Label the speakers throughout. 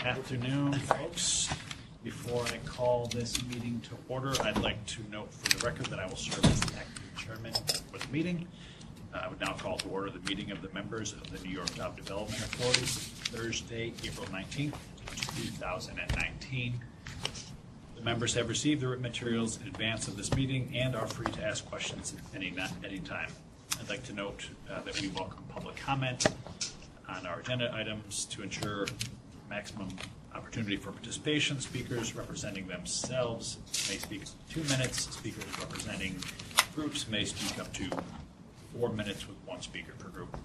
Speaker 1: Afternoon, folks. Before I call this meeting to order, I'd like to note for the record that I will serve as the acting chairman for the meeting. I would now call to order the meeting of the members of the New York Job Development Authority, Thursday, April 19th, 2019. The members have received the written materials in advance of this meeting and are free to ask questions at any time. I'd like to note that we welcome public comment on our agenda items to ensure maximum opportunity for participation. Speakers representing themselves may speak 2 minutes. Speakers representing groups may speak up to 4 minutes with one speaker per group.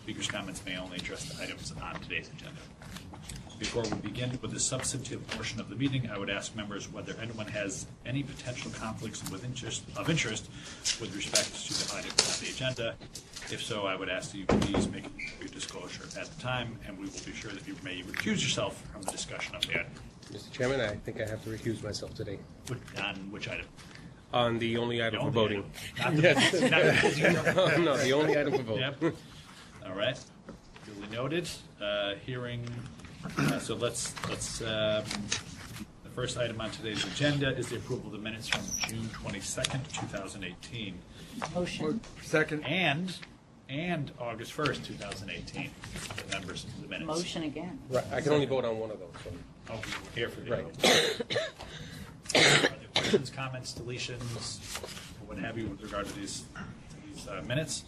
Speaker 1: Speakers' comments may only address the items on today's agenda. Before we begin with the substantive portion of the meeting, I would ask members whether anyone has any potential conflicts of interest with respect to the items on the agenda. If so, I would ask that you please make your disclosure at the time, and we will be sure that you may recuse yourself from the discussion of the item.
Speaker 2: Mr. Chairman, I think I have to recuse myself today.
Speaker 1: On which item?
Speaker 2: On the only item for voting.
Speaker 1: No, the
Speaker 2: only item for voting.
Speaker 1: Yep. All right. Duly noted. Hearing. So let's. The first item on today's agenda is the approval of the minutes from June 22nd, 2018.
Speaker 3: Motion.
Speaker 4: Second.
Speaker 1: And August 1st, 2018. The members of the minutes.
Speaker 3: Motion again.
Speaker 2: Right, I can only vote on one of those. So.
Speaker 1: Oh, we're here for the
Speaker 2: Right.
Speaker 1: Are there questions, comments, deletions, or what have you with regard to these minutes?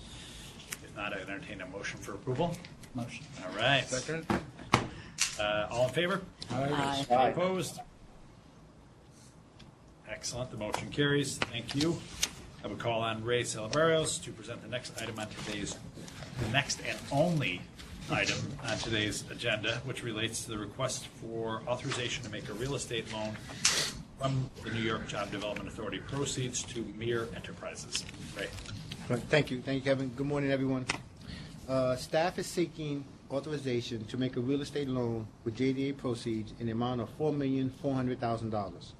Speaker 1: If not, I entertain a motion for approval.
Speaker 3: Motion.
Speaker 1: All right.
Speaker 4: Second.
Speaker 1: All in favor?
Speaker 3: Aye.
Speaker 1: Opposed? Excellent. The motion carries. Thank you. I would call on Ray Salabarrios to present the next item on the next and only item on today's agenda, which relates to the request for authorization to make a real estate loan from the New York Job Development Authority proceeds to Mere Enterprises. Ray.
Speaker 5: Thank you, Kevin. Good morning, everyone. Staff is seeking authorization to make a real estate loan with JDA proceeds in the amount of $4,400,000.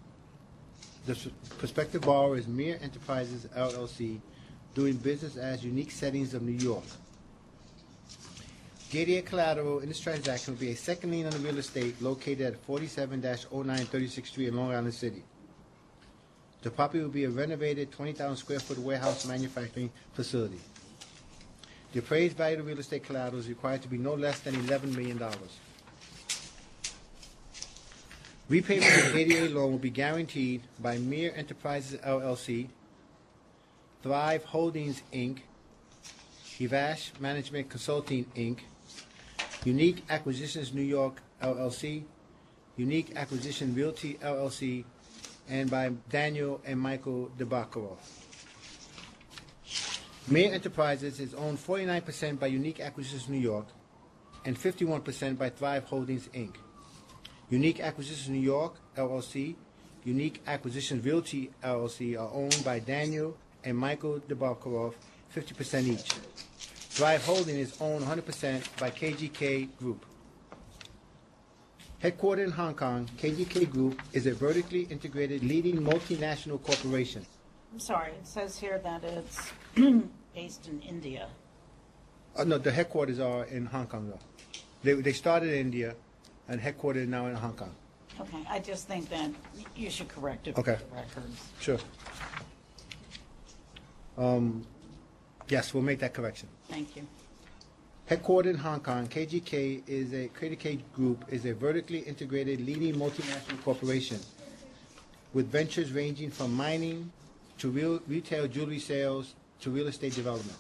Speaker 5: The prospective borrower is Mere Enterprises, LLC, doing business as Unique Settings of New York. JDA collateral in this transaction will be a second lien on the real estate located at 47-09 36th Street in Long Island City. The property will be a renovated 20,000 square foot warehouse manufacturing facility. The appraised value of the real estate collateral is required to be no less than $11 million. Repayment of the JDA loan will be guaranteed by Mere Enterprises, LLC, Thrive Holdings, Inc., Hivash Management Consulting, Inc., Unique Acquisitions New York, LLC, Unique Acquisition Realty, LLC, and by Daniel and Michael DeBacaro. Mere Enterprises is owned 49% by Unique Acquisitions New York and 51% by Thrive Holdings, Inc. Unique Acquisitions New York, LLC, Unique Acquisition Realty, LLC are owned by Daniel and Michael DeBacaro, 50% each. Thrive Holding is owned 100% by KGK Group. Headquartered in Hong Kong, KGK Group is a vertically integrated leading multinational corporation.
Speaker 3: I'm sorry, it says here that it's based in India.
Speaker 5: No, the headquarters are in Hong Kong, though. They started in India and headquartered now in Hong Kong.
Speaker 3: Okay, I just think that you should correct it for
Speaker 5: Okay.
Speaker 3: the records.
Speaker 5: Sure. Yes, we'll make that correction.
Speaker 3: Thank you.
Speaker 5: Headquartered in Hong Kong, KGK Group is a vertically integrated leading multinational corporation with ventures ranging from mining to retail jewelry sales to real estate development.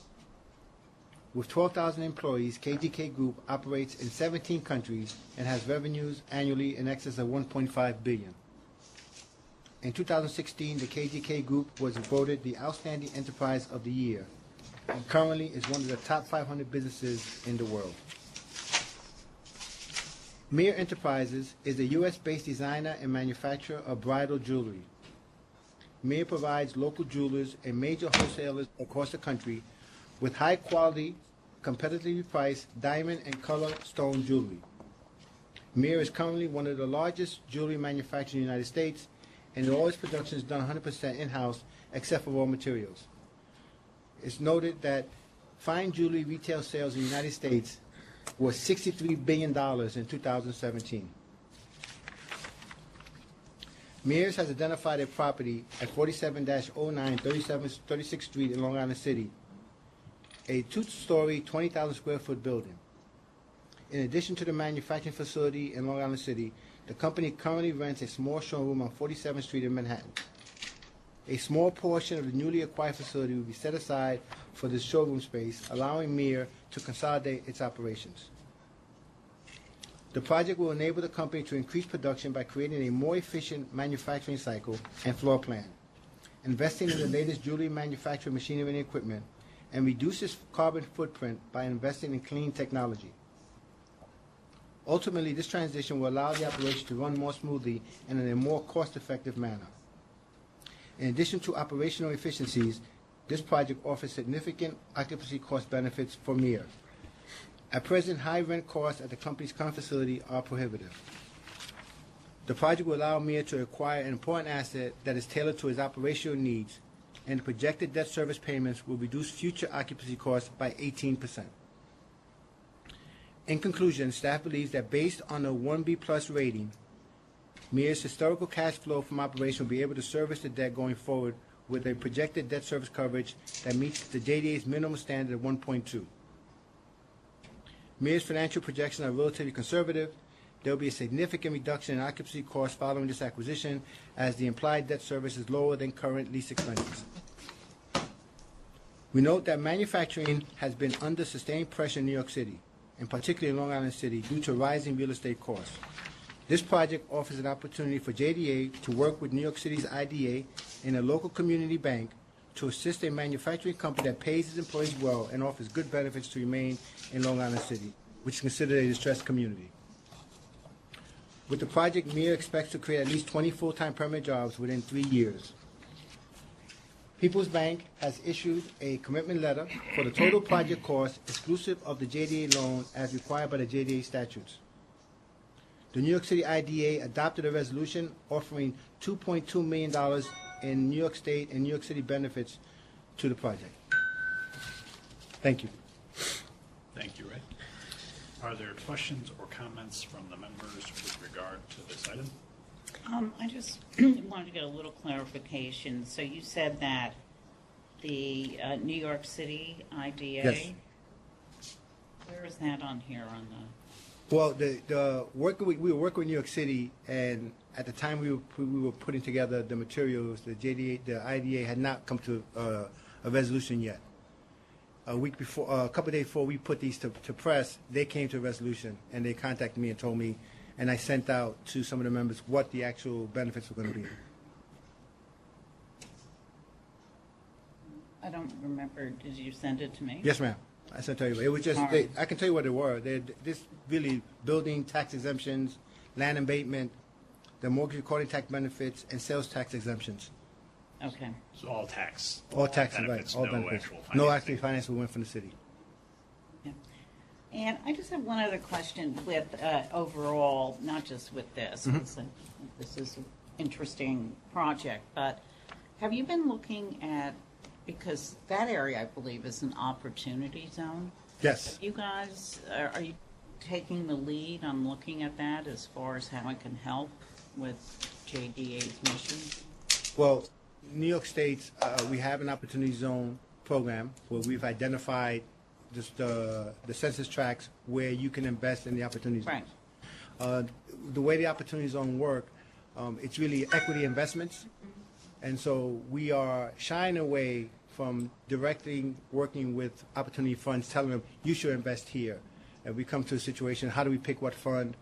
Speaker 5: With 12,000 employees, KGK Group operates in 17 countries and has revenues annually in excess of $1.5 billion. In 2016, the KGK Group was voted the Outstanding Enterprise of the Year and currently is one of the top 500 businesses in the world. Mere Enterprises is a U.S.-based designer and manufacturer of bridal jewelry. Mere provides local jewelers and major wholesalers across the country with high-quality, competitively priced diamond and color stone jewelry. Mere is currently one of the largest jewelry manufacturers in the United States, and all its production is done 100% in-house except for raw materials. It's noted that fine jewelry retail sales in the United States was $63 billion in 2017. Mears has identified a property at 47-09 36th Street in Long Island City, a two-story, 20,000 square foot building. In addition to the manufacturing facility in Long Island City, the company currently rents a small showroom on 47th Street in Manhattan. A small portion of the newly acquired facility will be set aside for this showroom space, allowing Mir to consolidate its operations. The project will enable the company to increase production by creating a more efficient manufacturing cycle and floor plan, investing in the latest jewelry manufacturing machinery and equipment, and reduce its carbon footprint by investing in clean technology. Ultimately, this transition will allow the operation to run more smoothly and in a more cost-effective manner. In addition to operational efficiencies, this project offers significant occupancy cost benefits for Mir. At present, high rent costs at the company's current facility are prohibitive. The project will allow Mir to acquire an important asset that is tailored to its operational needs, and the projected debt service payments will reduce future occupancy costs by 18%. In conclusion, staff believes that based on a 1B+ rating, Mir's historical cash flow from operation will be able to service the debt going forward with a projected debt service coverage that meets the JDA's minimum standard of 1.2. Mir's financial projections are relatively conservative. There will be a significant reduction in occupancy costs following this acquisition, as the implied debt service is lower than current lease expenses. We note that manufacturing has been under sustained pressure in New York City, and particularly in Long Island City, due to rising real estate costs. This project offers an opportunity for JDA to work with New York City's IDA and a local community bank to assist a manufacturing company that pays its employees well and offers good benefits to remain in Long Island City, which is considered a distressed community. With the project, Mir expects to create at least 20 full-time permanent jobs within 3 years. People's Bank has issued a commitment letter for the total project cost exclusive of the JDA loan as required by the JDA statutes. The New York City IDA adopted a resolution offering $2.2 million in New York State and New York City benefits to the project. Thank you.
Speaker 1: Thank you, Ray. Are there questions or comments from the members with regard to this item?
Speaker 3: I just wanted to get a little clarification. So you said that the New York City IDA,
Speaker 5: Yes.
Speaker 3: Where is that on here on the?
Speaker 5: Well, the work we were working with New York City, and at the time we were putting together the materials, the IDA had not come to a resolution yet. A week before, a couple of days before we put these to press, they came to a resolution, and they contacted me and told me, and I sent out to some of the members what the actual benefits were going to be.
Speaker 3: I don't remember. Did you send it to me?
Speaker 5: Yes, ma'am. I sent you. It was just, I can tell you what they were. This really building tax exemptions, land abatement, the mortgage recording tax benefits, and sales tax exemptions.
Speaker 3: Okay.
Speaker 1: So all tax.
Speaker 5: All tax
Speaker 1: benefits,
Speaker 5: benefits, all
Speaker 1: no
Speaker 5: benefits.
Speaker 1: actual
Speaker 5: No
Speaker 1: financing.
Speaker 5: actual finance went from the city.
Speaker 3: Yeah. And I just have one other question with overall, not just with this. This is an interesting project, but have you been looking at, because that area, I believe, is an opportunity zone.
Speaker 5: Yes.
Speaker 3: You guys, are you taking the lead on looking at that as far as how it can help with JDA's mission?
Speaker 5: Well, New York State, we have an opportunity zone program where we've identified just the census tracts where you can invest in the opportunity zone.
Speaker 3: Right.
Speaker 5: The way the opportunity zone work, it's really equity investments. And so we are shying away from directly working with opportunity funds, telling them, you should invest here. And we come to a situation, how do we pick what fund?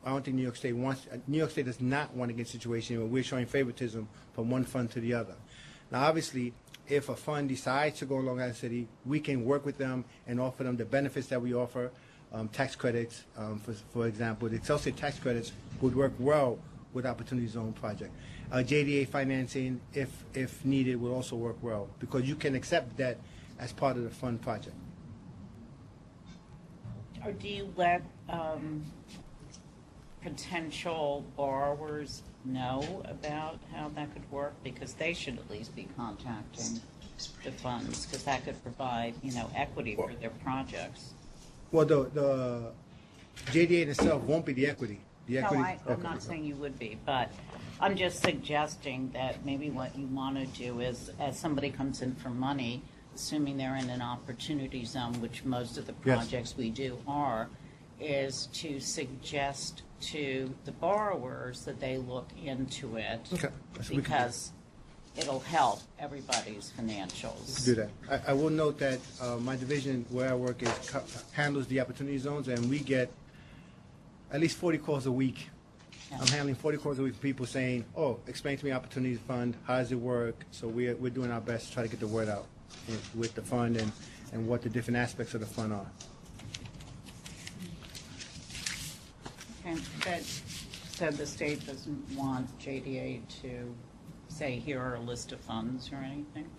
Speaker 5: I don't think New York State wants, New York State does not want to get a situation where we're showing favoritism from one fund to the other. Now, obviously, if a fund decides to go in Long Island City, we can work with them and offer them the benefits that we offer, tax credits, for example. The Excelsior tax credits would work well with Opportunity Zone project. JDA financing, if needed, will also work well because you can accept debt as part of the fund project.
Speaker 3: Or do you let potential borrowers know about how that could work? Because they should at least be contacting the funds, because that could provide, equity for their projects.
Speaker 5: Well, the JDA in itself won't be the equity. The
Speaker 3: No,
Speaker 5: equity.
Speaker 3: I'm not saying you would be, but I'm just suggesting that maybe what you want to do is, as somebody comes in for money, assuming they're in an opportunity zone, which most of the
Speaker 5: Yes.
Speaker 3: projects we do are, is to suggest to the borrowers that they look into it.
Speaker 5: Okay. That's what we can do.
Speaker 3: Because it'll help everybody's financials.
Speaker 5: Do that. I will note that my division where I work handles the opportunity zones, and we get at least 40 calls a week.
Speaker 3: Yeah.
Speaker 5: I'm handling 40 calls a week from people saying, "Oh, explain to me Opportunity Fund. How does it work?" So we're doing our best to try to get the word out with the fund and what the different aspects of the fund are.
Speaker 3: And that said, the state doesn't want JDA to say, here are a list of funds or anything?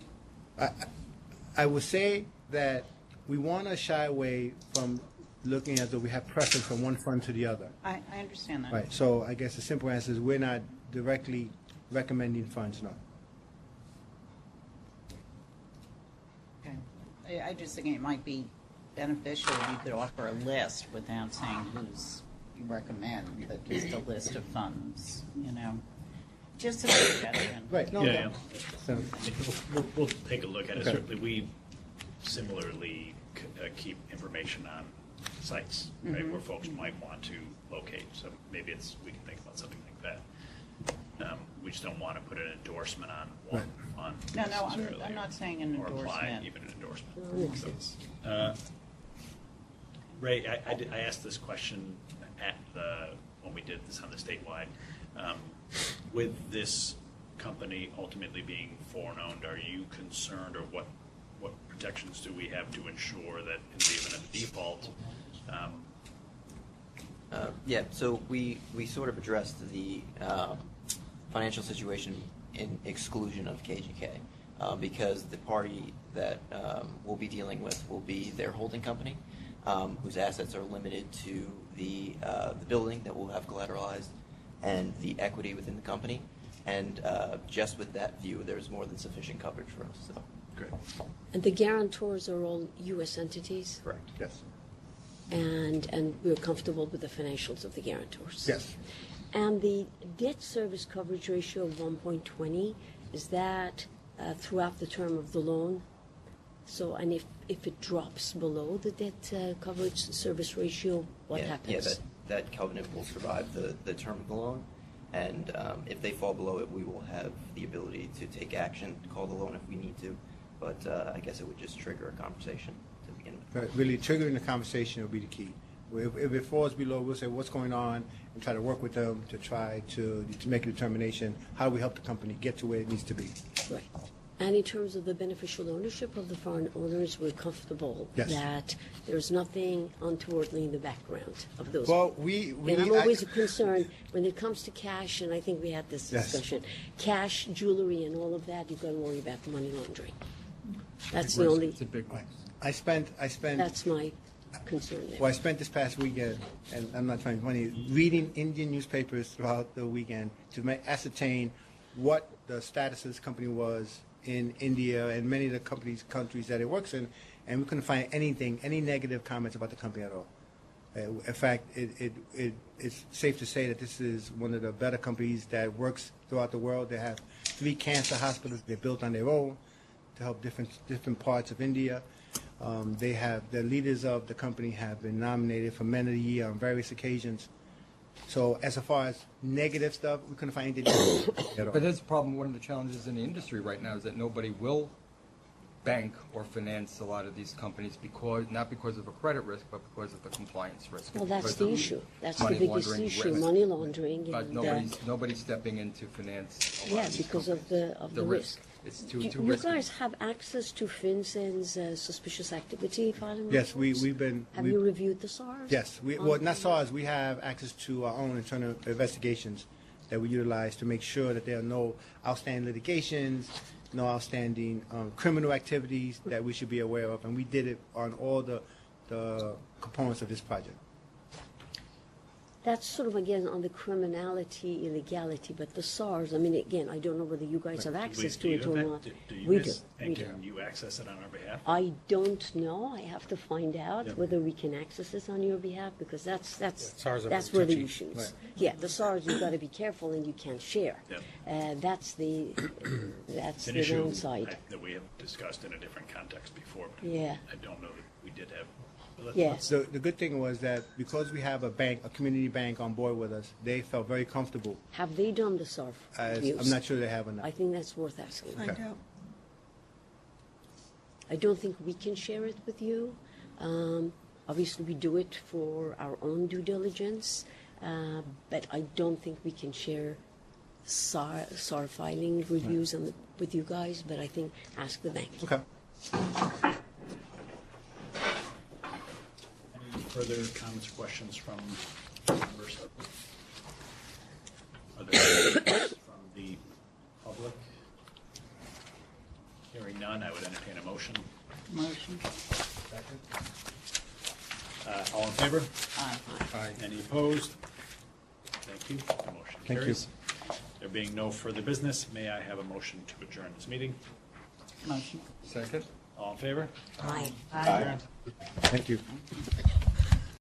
Speaker 5: I would say that we want to shy away from looking as though we have preference from one fund to the other.
Speaker 3: I understand that.
Speaker 5: Right. So I guess the simple answer is we're not directly recommending funds, no.
Speaker 3: Okay. I just think it might be beneficial if you could offer a list without saying who's you recommend, but just a list of funds, you know, just a suggestion.
Speaker 5: Right. No.
Speaker 1: Yeah,
Speaker 5: no. So,
Speaker 1: We'll take a look at it.
Speaker 5: Okay.
Speaker 1: Certainly, we similarly keep information on sites, right, where folks might want to locate. So maybe we can think about something like that. We just don't want to put an endorsement on one fund
Speaker 3: No,
Speaker 1: necessarily,
Speaker 3: I'm not saying an
Speaker 1: or apply
Speaker 3: endorsement.
Speaker 1: even an endorsement.
Speaker 4: That makes sense.
Speaker 1: Ray, I asked this question when we did this on the statewide. With this company ultimately being foreign-owned, are you concerned, or what protections do we have to ensure that in the event of default?
Speaker 6: Yeah, so we sort of addressed the financial situation in exclusion of KGK because the party that we'll be dealing with will be their holding company, whose assets are limited to the building that we'll have collateralized and the equity within the company. And just with that view, there's more than sufficient coverage for us. So.
Speaker 1: Great.
Speaker 4: And the guarantors are all U.S. entities?
Speaker 6: Correct.
Speaker 5: yes.
Speaker 4: And we're comfortable with the financials of the guarantors?
Speaker 5: Yes.
Speaker 4: And the debt service coverage ratio of 1.20, is that throughout the term of the loan? So, and if it drops below the debt coverage service ratio, what happens?
Speaker 6: Yeah, that covenant will survive the term of the loan. And if they fall below it, we will have the ability to take action, call the loan if we need to. But I guess it would just trigger a conversation to begin with.
Speaker 5: Right, really triggering the conversation will be the key. If it falls below, we'll say what's going on and try to work with them to try to make a determination. How do we help the company get to where it needs to be?
Speaker 4: Right. And in terms of the beneficial ownership of the foreign owners, we're comfortable
Speaker 5: Yes.
Speaker 4: that there's nothing untowardly in the background of those.
Speaker 5: Well,
Speaker 4: and I'm always concerned when it comes to cash, and I think we had this
Speaker 5: Yes.
Speaker 4: discussion, cash, jewelry, and all of that, you've got to worry about the money laundering. That's the only,
Speaker 7: It's a big one.
Speaker 5: I spent
Speaker 4: that's my concern there.
Speaker 5: Well, I spent this past weekend, and I'm not trying to be funny, reading Indian newspapers throughout the weekend to ascertain what the status of this company was in India and many of the countries that it works in, and we couldn't find any negative comments about the company at all. In fact, it's safe to say that this is one of the better companies that works throughout the world. They have 3 cancer hospitals they built on their own to help different parts of India. The leaders of the company have been nominated for Men of the Year on various occasions. So as far as negative stuff, we couldn't find anything at all.
Speaker 7: But that's the problem, one of the challenges in the industry right now is that nobody will bank or finance a lot of these companies not because of a credit risk, but because of the compliance risk.
Speaker 4: Well, that's
Speaker 7: Because
Speaker 4: the
Speaker 7: of
Speaker 4: issue. That's the
Speaker 7: money
Speaker 4: biggest
Speaker 7: laundering
Speaker 4: issue,
Speaker 7: risk.
Speaker 4: money laundering.
Speaker 7: But
Speaker 4: and,
Speaker 7: nobody's stepping in to finance a lot
Speaker 4: yeah,
Speaker 7: of these
Speaker 4: because of
Speaker 7: companies.
Speaker 4: the risk.
Speaker 7: It's too
Speaker 4: You
Speaker 7: risky.
Speaker 4: guys have access to FinCEN's suspicious activity filing
Speaker 5: Yes,
Speaker 4: reports?
Speaker 5: we've been.
Speaker 4: Have you reviewed the SARS?
Speaker 5: Yes, well, not SARS. We have access to our own internal investigations that we utilize to make sure that there are no outstanding litigations, no outstanding criminal activities that we should be aware of, and we did it on all the components of this project.
Speaker 4: That's sort of, again, on the criminality, illegality, but the SARS, I mean, again, I don't know whether you guys have access to it or not.
Speaker 1: Do you
Speaker 4: We
Speaker 1: guys-
Speaker 4: do,
Speaker 1: And
Speaker 4: we do.
Speaker 1: can you access it on our behalf?
Speaker 4: I don't know, I have to find out
Speaker 1: Yep.
Speaker 4: whether we can access this on your behalf, because that's
Speaker 2: SARS are
Speaker 4: where
Speaker 2: very
Speaker 4: the
Speaker 2: touchy.
Speaker 4: issue is.
Speaker 5: Right.
Speaker 4: Yeah, the SARS, you've got to be careful and you can't share.
Speaker 1: Yep.
Speaker 4: That's the, that's
Speaker 1: It's an
Speaker 4: the
Speaker 1: issue
Speaker 4: downside.
Speaker 1: that we have discussed in a different context before. But
Speaker 4: Yeah.
Speaker 1: I don't know that we did have. But
Speaker 4: Yeah.
Speaker 1: let's-
Speaker 5: The good thing was that because we have a bank, a community bank on board with us, they felt very comfortable.
Speaker 4: Have they done the SARS reviews?
Speaker 5: I'm not sure they have or
Speaker 4: I
Speaker 5: not.
Speaker 4: think that's worth asking.
Speaker 5: Find Okay.
Speaker 4: I don't think we can share it with you. Obviously, we do it for our own due diligence, but I don't think we can share SAR filing reviews with you guys, but I think ask the bank.
Speaker 5: Okay.
Speaker 1: Any further comments or questions from members? Are there any questions from the public? Hearing none, I would entertain a motion.
Speaker 3: Motion.
Speaker 1: All in favor?
Speaker 7: Aye.
Speaker 1: Any opposed? Thank you. The motion
Speaker 5: Thank you.
Speaker 1: carries. There being no further business, may I have a motion to adjourn this meeting?
Speaker 3: Motion.
Speaker 7: Second?
Speaker 1: All in favor?
Speaker 4: Aye.
Speaker 5: Thank you.